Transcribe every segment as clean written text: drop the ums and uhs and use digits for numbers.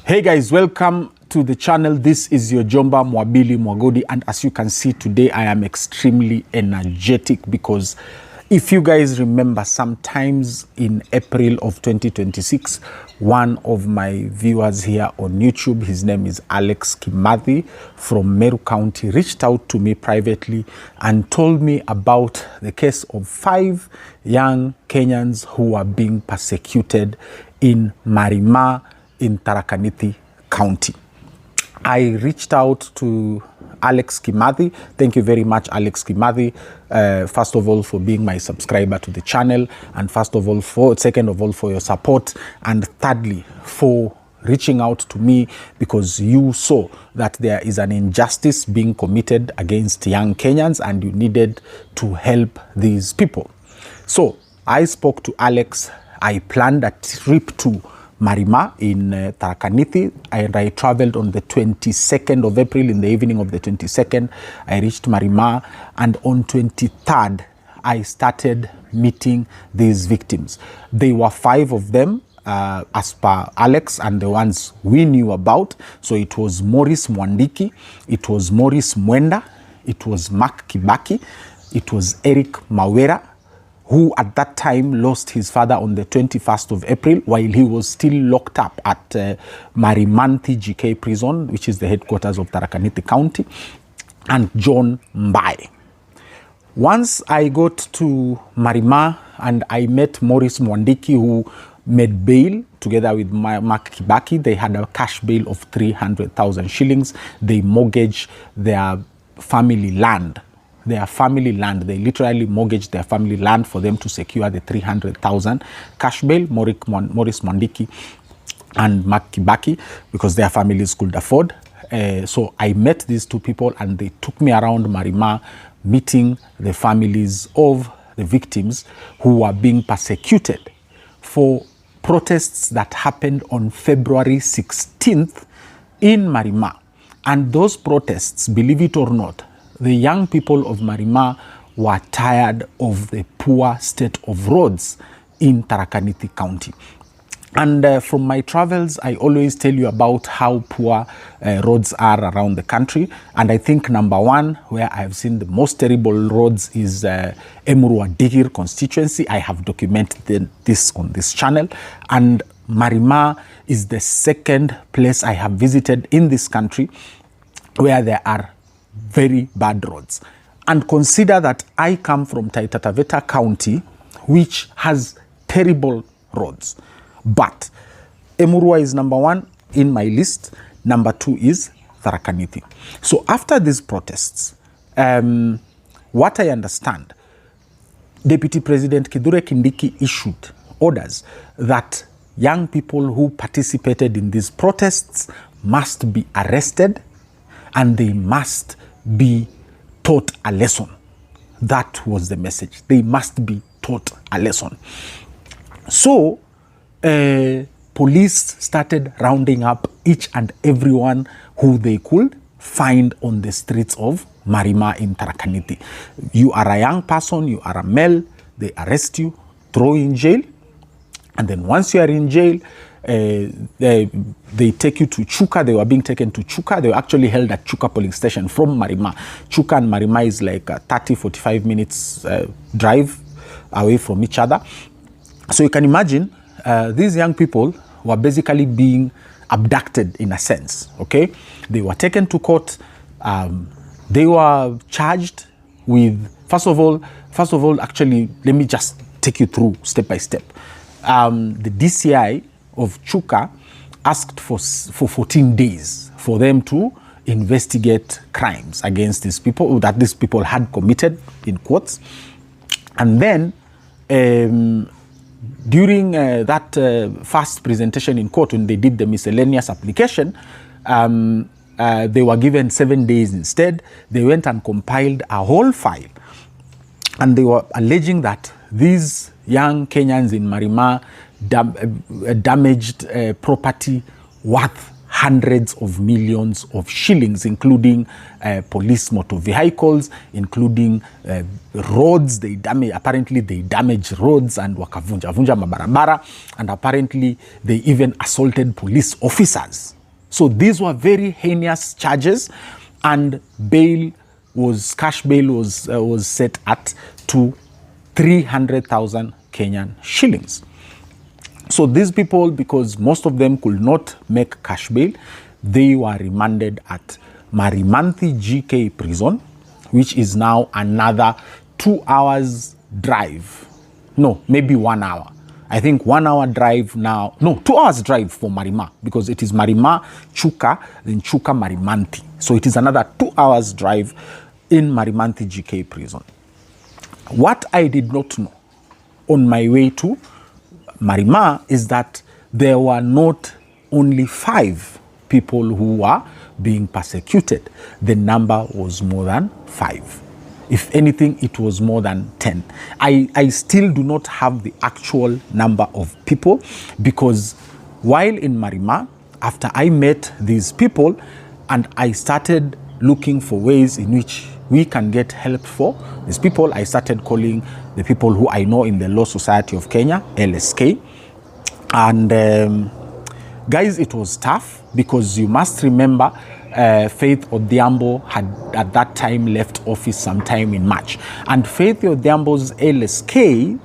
Hey guys, welcome to the channel. This is your Jomba Mwabili Mwagodi, and as you can see today, I am extremely energetic because if you guys remember, sometimes in April of 2026, one of my viewers here on YouTube, his name is Alex Kimathi from Meru County, reached out to me privately and told me about the case of 5 young Kenyans who are being persecuted in Marima in Tharaka Nithi County. I reached out to Alex Kimathi. Thank you very much, Alex Kimathi, first of all for being my subscriber to the channel, and second of all for your support, and thirdly for reaching out to me because you saw that there is an injustice being committed against young Kenyans and you needed to help these people. So I spoke to Alex. I planned a trip to Marima in Tharaka Nithi, and I traveled on the 22nd of April. In the evening of the 22nd, I reached Marima, and on 23rd, I started meeting these victims. There were 5 of them, as per Alex, and the ones we knew about. So it was Maurice Mwandiki, it was Maurice Mwenda, it was Mark Kibaki, it was Eric Mawera, who at that time lost his father on the 21st of April while he was still locked up at Marimanthi GK prison, which is the headquarters of Tharaka Nithi County, and John Mbai. Once I got to Marima and I met Maurice Mwandiki, who made bail together with Mark Kibaki. They had a cash bail of 300,000 shillings. They mortgaged their family land. They literally mortgaged their family land for them to secure the 300,000 cash bail, Maurice Mwandiki and Mark Kibaki, because their families could afford. So I met these 2 people and they took me around Marima, meeting the families of the victims who were being persecuted for protests that happened on February 16th in Marima. And those protests, believe it or not, the young people of Marima were tired of the poor state of roads in Tharaka Nithi County. And from my travels, I always tell you about how poor roads are around the country. And I think number 1, where I have seen the most terrible roads, is Emurua Digir constituency. I have documented this on this channel. And Marima is the 2nd place I have visited in this country where there are very bad roads. And consider that I come from Taita Taveta County, which has terrible roads. But Emurua is number 1 in my list. Number 2 is Tharaka Nithi. So after these protests, what I understand, Deputy President Kithure Kindiki issued orders that young people who participated in these protests must be arrested and they must be taught a lesson. That was the message. They must be taught a lesson. So police started rounding up each and everyone who they could find on the streets of Marima in Tharaka Nithi. You are a young person, you are a male, they arrest you, throw you in jail, and then once you are in jail, they take you to Chuka. They were being taken to Chuka. They were actually held at Chuka polling station from Marima. Chuka and Marima is like 30-45 minutes drive away from each other. So you can imagine these young people were basically being abducted in a sense, okay? They were taken to court. They were charged with, first of all, actually, let me just take you through step by step. The DCI of Chuka asked for 14 days for them to investigate crimes against these people that these people had committed, in quotes. And then during that first presentation in court, when they did the miscellaneous application, they were given 7 days instead. They went and compiled a whole file, and they were alleging that these young Kenyans in Marima damaged property worth hundreds of millions of shillings, including police motor vehicles, including roads. Apparently they damaged roads and wakavunja mabarabara, and apparently they even assaulted police officers So these were very heinous charges, and cash bail was set at to 300,000 Kenyan shillings. So these people, because most of them could not make cash bail, they were remanded at Marima GK prison, which is now another 2 hours drive. No, maybe 1 hour. I think 1 hour drive now. No, 2 hours drive for Marima, because it is Marima, Chuka, then Chuka, Marimanti. So it is another 2 hours drive in Marima GK prison. What I did not know on my way to Marima is that there were not only 5 people who were being persecuted. The number was more than 5. If anything, it was more than 10. I still do not have the actual number of people, because while in Marima, after I met these people and I started looking for ways in which we can get help for these people, I started calling the people who I know in the Law Society of Kenya, LSK. And guys, it was tough, because you must remember Faith Odhiambo had at that time left office sometime in March. And Faith Odhiambo's LSK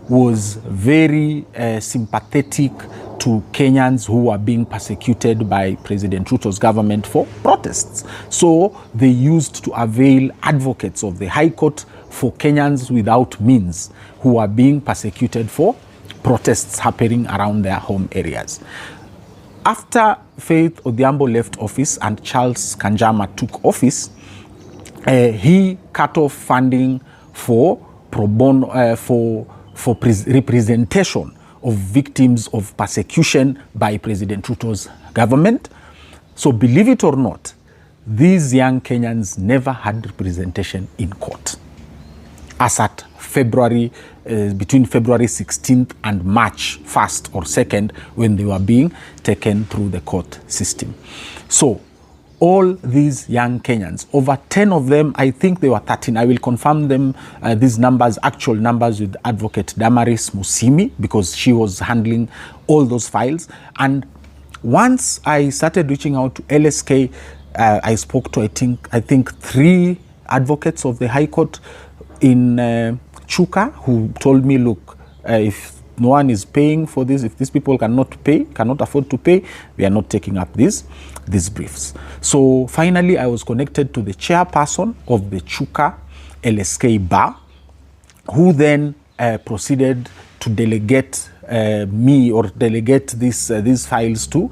was very sympathetic to Kenyans who were being persecuted by President Ruto's government for protests. So they used to avail advocates of the High Court for Kenyans without means who are being persecuted for protests happening around their home areas. After Faith Odhiambo left office and Charles Kanjama took office, he cut off funding for pro bono, for representation of victims of persecution by President Ruto's government. So believe it or not, these young Kenyans never had representation in court. As at between February 16th and March 1st or 2nd, when they were being taken through the court system. So all these young Kenyans, over 10 of them, I think they were 13. I will confirm them, these numbers, actual numbers, with Advocate Damaris Musyimi, because she was handling all those files. And once I started reaching out to LSK, I spoke to, I think 3 advocates of the High Court in Chuka, who told me, look, if no one is paying for this, if these people cannot afford to pay, we are not taking up these briefs. So finally, I was connected to the chairperson of the Chuka LSK bar, who then proceeded to delegate these files to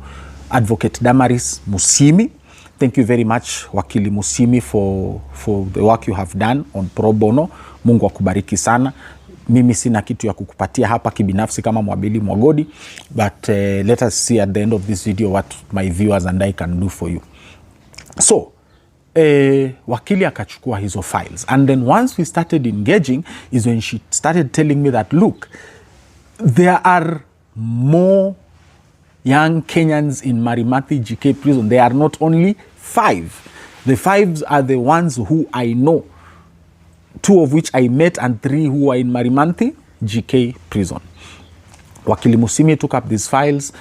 Advocate Damaris Musyimi. Thank you very much, Wakili Musyimi, for the work you have done on pro bono. Mungu akubariki sana. Mimi sina kitu ya kukupatia hapa kibinafsi kama Mwabili Mwagodi, but let us see at the end of this video what my viewers and I can do for you. So, wakili akachukua hizo files, and then once we started engaging is when she started telling me that, look, there are more young Kenyans in Marima GK prison. They are not only 5. The 5s are the ones who I know, 2 of which I met and 3 who are in Marima GK prison. Wakili Musyimi took up these files.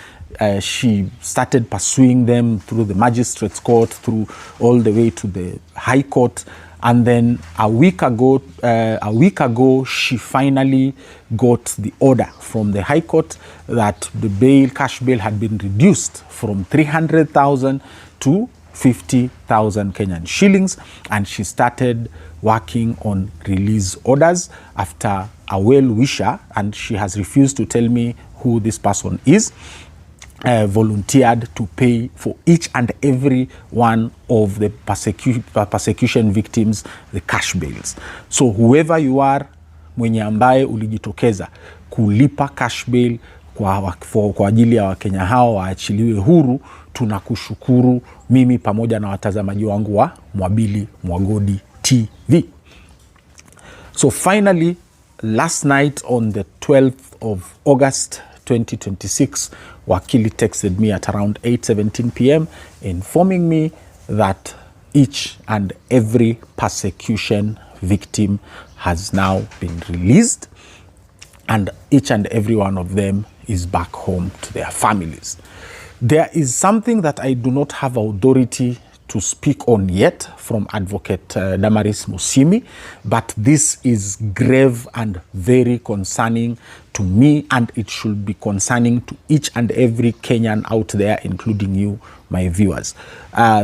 She started pursuing them through the magistrate's court, through all the way to the High Court. And then a week ago, she finally got the order from the High Court that the cash bail had been reduced from 300,000 to 50,000 Kenyan shillings, and she started working on release orders after a well-wisher, and she has refused to tell me who this person is, volunteered to pay for each and every one of the persecution victims the cash bails. So whoever you are, mwenye ambaye ulijitokeza kulipa cash bail kwa ajili ya Wakenya hao waachiliwe huru, tunakushukuru, mimi pamoja na watazamaji wangu wa Mwabili Mwagodi TV. So finally, last night on the 12th of August 2026, Wakili texted me at around 8:17 p.m. informing me that each and every persecution victim has now been released, and each and every one of them is back home to their families. There is something that I do not have authority to speak on yet from Advocate Damaris Musyimi, but this is grave and very concerning to me, and it should be concerning to each and every Kenyan out there, including you, my viewers.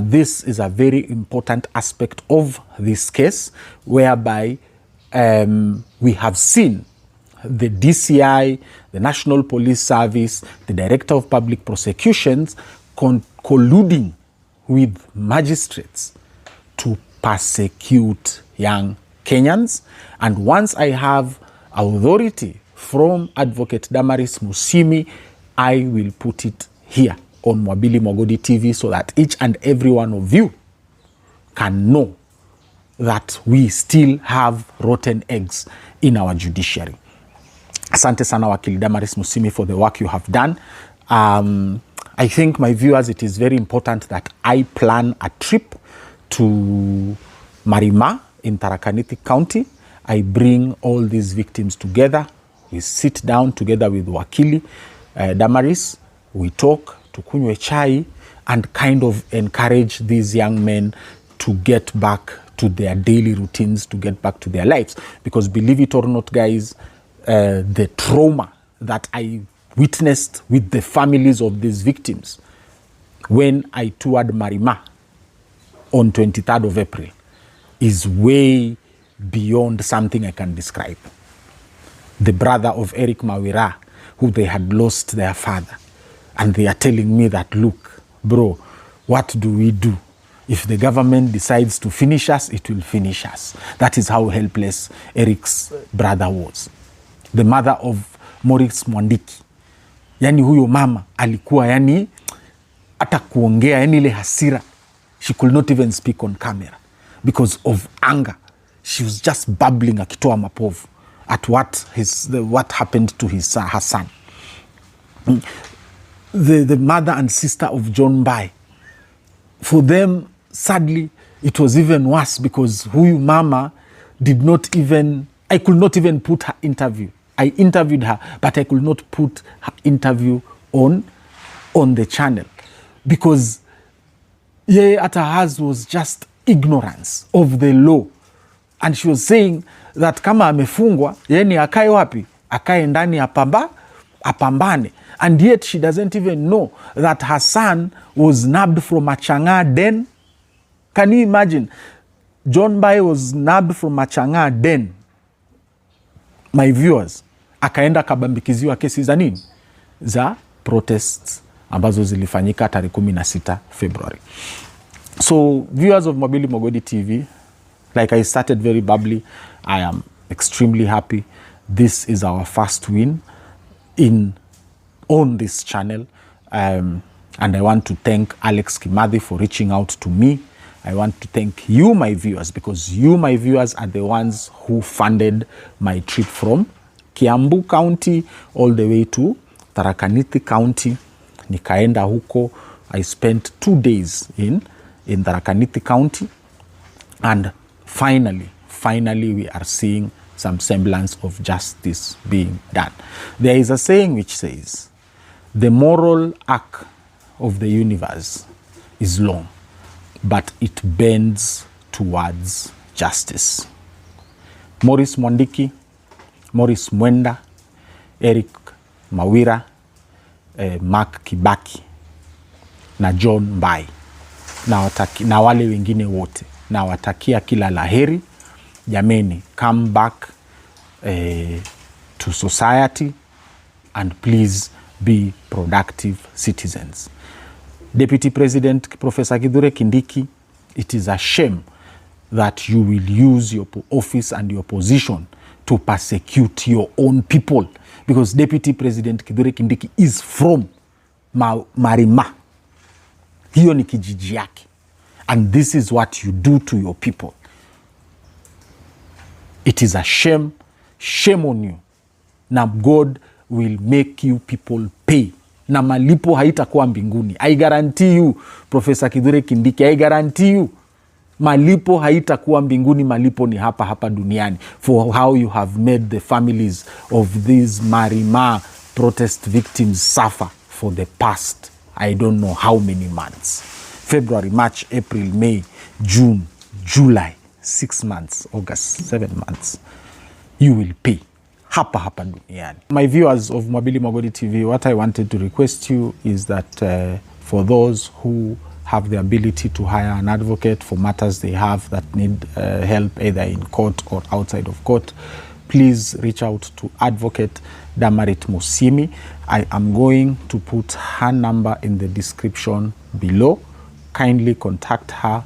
This is a very important aspect of this case, whereby we have seen the DCI, the National Police Service, the Director of Public Prosecutions colluding with magistrates to persecute young Kenyans. And once I have authority from Advocate Damaris Musyimi, I will put it here on Mwabili Mwagodi TV so that each and every one of you can know that we still have rotten eggs in our judiciary. Asante sana Wakili Damaris Musyimi for the work you have done. I think, my viewers, it is very important that I plan a trip to Marima in Tharaka Nithi County. I bring all these victims together. We sit down together with Wakili Damaris. We talk, tukunywe chai, and kind of encourage these young men to get back to their daily routines, to get back to their lives. Because believe it or not, guys, the trauma that I witnessed with the families of these victims when I toured Marima on 23rd of April is way beyond something I can describe. The brother of Eric Mawira, who they had lost their father, and they are telling me that, look, bro, what do we do? If the government decides to finish us, it will finish us. That is how helpless Eric's brother was. The mother of Maurice Mwandiki, yani huyo mama alikuwa yani hata kuongea yani ile hasira, she could not even speak on camera because of anger. She was just babbling, akitoa mapovu at what happened to her son. The mother and sister of John Mbai, for them, sadly, it was even worse because huyu mama did not even, I could not even put her interview. I interviewed her, but I could not put her interview on the channel because at hers was just ignorance of the law. And she was saying that kama amefungwa, ni akae wapi? Akae ndani apambane. And yet she doesn't even know that her son was nabbed from a Chang'aa den. Can you imagine? John Mbai was nabbed from a Chang'aa den. My viewers, akaenda kabambikiziwa kesi za nini? Za protests ambazo zilifanyika tarehe 16 February. So, viewers of Mwabili Mwagodi TV, like I started very bubbly, I am extremely happy. This is our first win on this channel. And I want to thank Alex Kimathi for reaching out to me. I want to thank you, my viewers, because you, my viewers, are the ones who funded my trip from Kiambu County all the way to Tharaka Nithi County. Nikaenda huko. I spent 2 days in Tharaka Nithi County. And finally, we are seeing some semblance of justice being done. There is a saying which says, the moral arc of the universe is long, but it bends towards justice. Maurice Mwandiki, Maurice Mwenda, Eric Mawira, Mark Kibaki na John Mbai na wale wengine wote na watakia kila laheri. Jameni, come back to society and please be productive citizens. Deputy President Professor Kithure Kindiki, it is a shame that you will use your office and your position to persecute your own people, because Deputy President Kithure Kindiki is from Marima. Hiyo ni kijiji yake. And this is what you do to your people. It is a shame. Shame on you. Now God will make you people pay. Na malipo haitakuwa mbinguni. I guarantee you, Professor Kithure Kindiki, I guarantee you, malipo haitakuwa mbinguni, malipo ni hapa duniani, for how you have made the families of these Marima protest victims suffer for the past I don't know how many months. February, March, April, May, June, July, 6 months, August, 7 months. You will pay. Hapa duniani. My viewers of Mwabili Mwagodi TV, what I wanted to request you is that for those who have the ability to hire an advocate for matters they have that need help either in court or outside of court, please reach out to Advocate Damaris Musyimi. I am going to put her number in the description below. Kindly contact her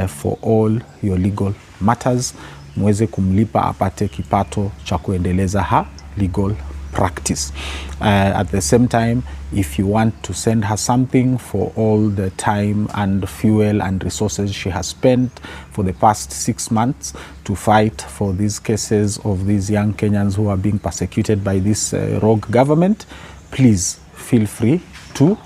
for all your legal matters. Mweze kumlipa apate kipato cha kuendeleza her legal practice. At the same time, if you want to send her something for all the time and fuel and resources she has spent for the past 6 months to fight for these cases of these young Kenyans who are being persecuted by this rogue government, please feel free to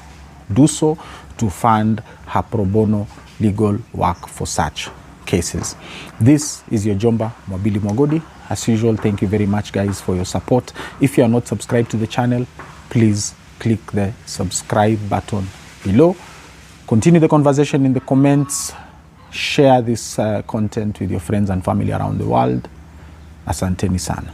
do so to fund her pro bono legal work for such cases. This is your Jomba Mwabili Mwagodi. As usual, thank you very much, guys, for your support. If you are not subscribed to the channel, please click the subscribe button below. Continue the conversation in the comments. Share this content with your friends and family around the world. Asanteni sana.